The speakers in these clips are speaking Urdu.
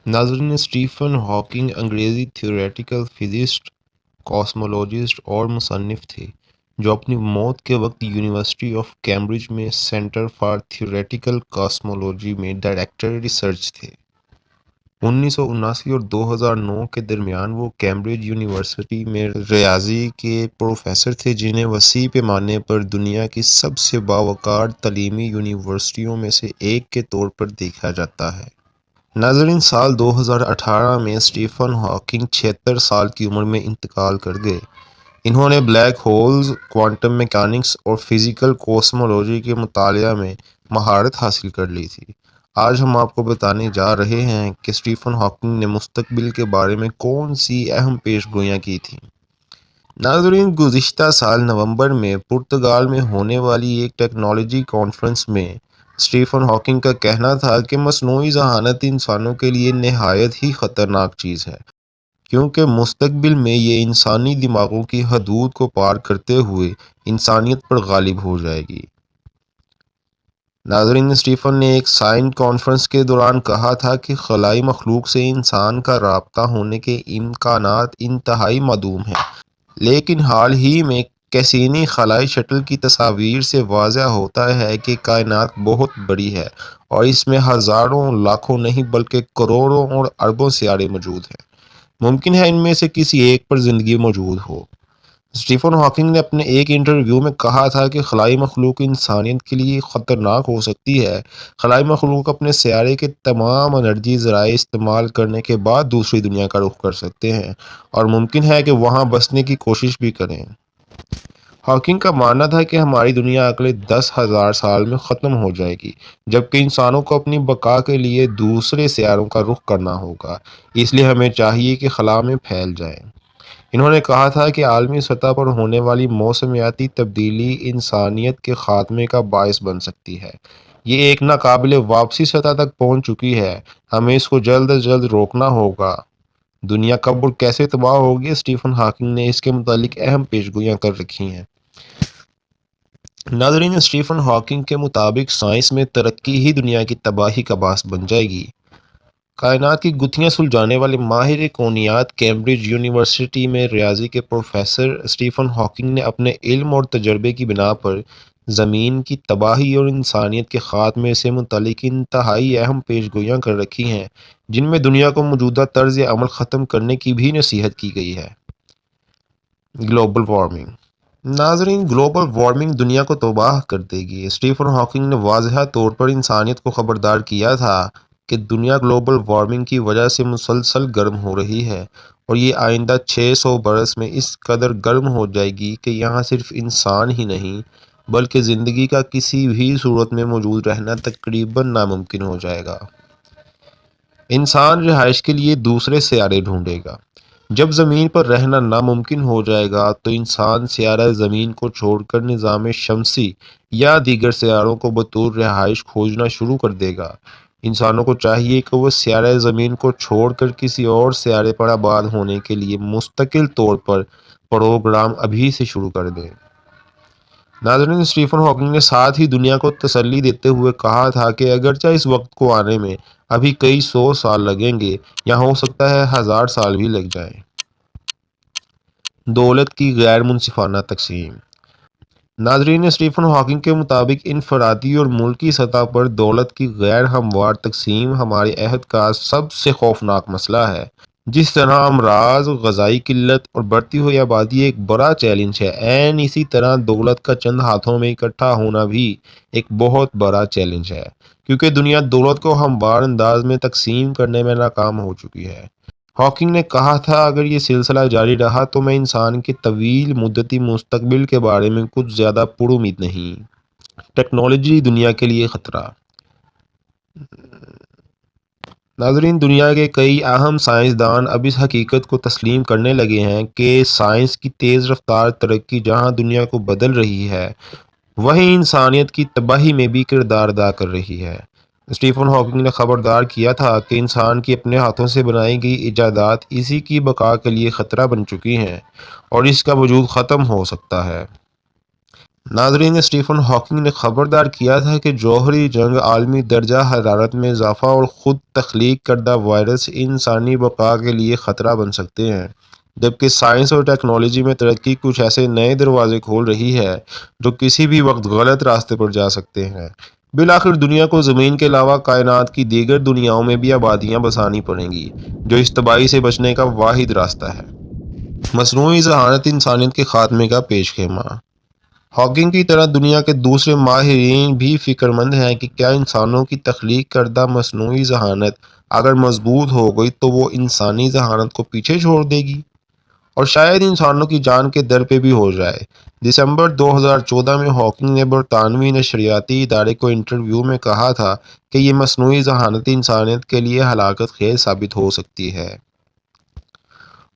ناظرین، اسٹیفن ہاکنگ انگریزی تھیوریٹیکل فزسسٹ، کاسمولوجسٹ اور مصنف تھے جو اپنی موت کے وقت یونیورسٹی آف کیمبرج میں سینٹر فار تھیوریٹیکل کاسمولوجی میں ڈائریکٹر ریسرچ تھے۔ 1979 اور 2009 کے درمیان وہ کیمبرج یونیورسٹی میں ریاضی کے پروفیسر تھے، جنہیں وسیع پیمانے پر دنیا کی سب سے باوقار تعلیمی یونیورسٹیوں میں سے ایک کے طور پر دیکھا جاتا ہے۔ ناظرین، سال 2018 میں اسٹیفن ہاکنگ 76 سال کی عمر میں انتقال کر گئے۔ انہوں نے بلیک ہولز، کوانٹم میکینکس اور فزیکل کوسمولوجی کے مطالعہ میں مہارت حاصل کر لی تھی۔ آج ہم آپ کو بتانے جا رہے ہیں کہ اسٹیفن ہاکنگ نے مستقبل کے بارے میں کون سی اہم پیش گوئیاں کی تھیں۔ ناظرین، گزشتہ سال نومبر میں پرتگال میں ہونے والی ایک ٹیکنالوجی کانفرنس میں اسٹیفن ہاکنگ کا کہنا تھا کہ مصنوعی ذہانت انسانوں کے لیے نہایت ہی خطرناک چیز ہے، کیونکہ مستقبل میں یہ انسانی دماغوں کی حدود کو پار کرتے ہوئے انسانیت پر غالب ہو جائے گی۔ ناظرین، اسٹیفن نے ایک سائنس کانفرنس کے دوران کہا تھا کہ خلائی مخلوق سے انسان کا رابطہ ہونے کے امکانات انتہائی معدوم ہیں، لیکن حال ہی میں کیسینی خلائی شٹل کی تصاویر سے واضح ہوتا ہے کہ کائنات بہت بڑی ہے اور اس میں ہزاروں، لاکھوں نہیں بلکہ کروڑوں اور اربوں سیارے موجود ہیں۔ ممکن ہے ان میں سے کسی ایک پر زندگی موجود ہو۔ اسٹیفن ہاکنگ نے اپنے ایک انٹرویو میں کہا تھا کہ خلائی مخلوق انسانیت کے لیے خطرناک ہو سکتی ہے۔ خلائی مخلوق اپنے سیارے کے تمام انرجی ذرائع استعمال کرنے کے بعد دوسری دنیا کا رخ کر سکتے ہیں اور ممکن ہے کہ وہاں بسنے کی کوشش بھی کریں۔ ہاکنگ کا ماننا تھا کہ ہماری دنیا اگلے 10,000 سال میں ختم ہو جائے گی، جبکہ انسانوں کو اپنی بقا کے لیے دوسرے سیاروں کا رخ کرنا ہوگا، اس لیے ہمیں چاہیے کہ خلا میں پھیل جائیں۔ انہوں نے کہا تھا کہ عالمی سطح پر ہونے والی موسمیاتی تبدیلی انسانیت کے خاتمے کا باعث بن سکتی ہے۔ یہ ایک ناقابل واپسی سطح تک پہنچ چکی ہے، ہمیں اس کو جلد از جلد روکنا ہوگا۔ دنیا کب اور کیسے تباہ ہوگی، اسٹیفن ہاکنگ نے اس کے متعلق اہم پیشگوئیاں کر رکھی ہیں۔ ناظرین، اسٹیفن ہاکنگ کے مطابق سائنس میں ترقی ہی دنیا کی تباہی کا باعث بن جائے گی۔ کائنات کی گتھیاں سلجھانے والے ماہر کونیات کیمبرج یونیورسٹی میں ریاضی کے پروفیسر اسٹیفن ہاکنگ نے اپنے علم اور تجربے کی بنا پر زمین کی تباہی اور انسانیت کے خاتمے سے متعلق انتہائی اہم پیش گوئیاں کر رکھی ہیں، جن میں دنیا کو موجودہ طرز عمل ختم کرنے کی بھی نصیحت کی گئی ہے۔ Global warming. ناظرین، گلوبل وارمنگ دنیا کو تباہ کر دے گی۔ اسٹیفن ہاکنگ نے واضح طور پر انسانیت کو خبردار کیا تھا کہ دنیا گلوبل وارمنگ کی وجہ سے مسلسل گرم ہو رہی ہے اور یہ آئندہ 600 برس میں اس قدر گرم ہو جائے گی کہ یہاں صرف انسان ہی نہیں بلکہ زندگی کا کسی بھی صورت میں موجود رہنا تقریباً ناممکن ہو جائے گا۔ انسان رہائش کے لیے دوسرے سیارے ڈھونڈے گا۔ جب زمین پر رہنا ناممکن ہو جائے گا تو انسان سیارہ زمین کو چھوڑ کر نظام شمسی یا دیگر سیاروں کو بطور رہائش کھوجنا شروع کر دے گا۔ انسانوں کو چاہیے کہ وہ سیارہ زمین کو چھوڑ کر کسی اور سیارے پر آباد ہونے کے لیے مستقل طور پر پروگرام ابھی سے شروع کر دیں۔ ناظرین، اسٹیفن ہاکنگ نے ساتھ ہی دنیا کو تسلی دیتے ہوئے کہا تھا کہ اگرچہ اس وقت کو آنے میں ابھی کئی 100 سال لگیں گے یا ہو سکتا ہے 1000 سال بھی لگ جائیں۔ دولت کی غیر منصفانہ تقسیم۔ ناظرین، اسٹیفن ہاکنگ کے مطابق انفرادی اور ملکی سطح پر دولت کی غیر ہموار تقسیم ہمارے عہد کا سب سے خوفناک مسئلہ ہے۔ جس طرح امراض، غذائی قلت اور بڑھتی ہوئی آبادی ایک بڑا چیلنج ہے، عین اسی طرح دولت کا چند ہاتھوں میں اکٹھا ہونا بھی ایک بہت بڑا چیلنج ہے، کیونکہ دنیا دولت کو ہموار انداز میں تقسیم کرنے میں ناکام ہو چکی ہے۔ ہاکنگ نے کہا تھا، اگر یہ سلسلہ جاری رہا تو میں انسان کے طویل مدتی مستقبل کے بارے میں کچھ زیادہ پر امید نہیں۔ ٹیکنالوجی دنیا کے لیے خطرہ۔ ناظرین، دنیا کے کئی اہم سائنسدان اب اس حقیقت کو تسلیم کرنے لگے ہیں کہ سائنس کی تیز رفتار ترقی جہاں دنیا کو بدل رہی ہے، وہیں انسانیت کی تباہی میں بھی کردار ادا کر رہی ہے۔ اسٹیفن ہاکنگ نے خبردار کیا تھا کہ انسان کی اپنے ہاتھوں سے بنائی گئی ایجادات اسی کی بقا کے لیے خطرہ بن چکی ہیں اور اس کا وجود ختم ہو سکتا ہے۔ ناظرین، اسٹیفن ہاکنگ نے خبردار کیا تھا کہ جوہری جنگ، عالمی درجہ حرارت میں اضافہ اور خود تخلیق کردہ وائرس انسانی بقا کے لیے خطرہ بن سکتے ہیں، جبکہ سائنس اور ٹیکنالوجی میں ترقی کچھ ایسے نئے دروازے کھول رہی ہے جو کسی بھی وقت غلط راستے پر جا سکتے ہیں۔ بالآخر دنیا کو زمین کے علاوہ کائنات کی دیگر دنیاؤں میں بھی آبادیاں بسانی پڑیں گی، جو اس تباہی سے بچنے کا واحد راستہ ہے۔ مصنوعی ذہانت انسانیت کے خاتمے کا پیش خیمہ۔ ہاکنگ کی طرح دنیا کے دوسرے ماہرین بھی فکر مند ہیں کہ کیا انسانوں کی تخلیق کردہ مصنوعی ذہانت اگر مضبوط ہو گئی تو وہ انسانی ذہانت کو پیچھے چھوڑ دے گی اور شاید انسانوں کی جان کے در پہ بھی ہو جائے۔ دسمبر 2014 میں ہاکنگ نے برطانوی نشریاتی ادارے کو انٹرویو میں کہا تھا کہ یہ مصنوعی ذہانت انسانیت کے لیے ہلاکت خیز ثابت ہو سکتی ہے۔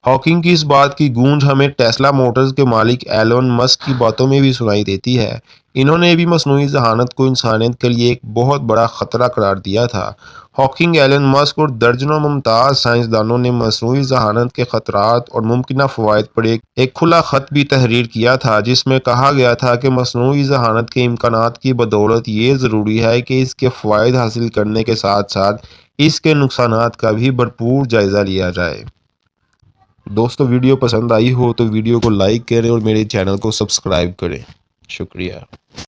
ہاکنگ کی اس بات کی گونج ہمیں ٹیسلا موٹرز کے مالک ایلون مسک کی باتوں میں بھی سنائی دیتی ہے۔ انہوں نے بھی مصنوعی ذہانت کو انسانیت کے لیے ایک بہت بڑا خطرہ قرار دیا تھا۔ ہاکنگ، ایلن مسک اور درجنوں ممتاز سائنسدانوں نے مصنوعی ذہانت کے خطرات اور ممکنہ فوائد پر ایک کھلا خط بھی تحریر کیا تھا، جس میں کہا گیا تھا کہ مصنوعی ذہانت کے امکانات کی بدولت یہ ضروری ہے کہ اس کے فوائد حاصل کرنے کے ساتھ ساتھ اس کے نقصانات کا بھی بھرپور جائزہ لیا جائے۔ دوستو، ویڈیو پسند آئی ہو تو ویڈیو کو لائک کریں اور میرے چینل کو سبسکرائب کریں۔ شکریہ۔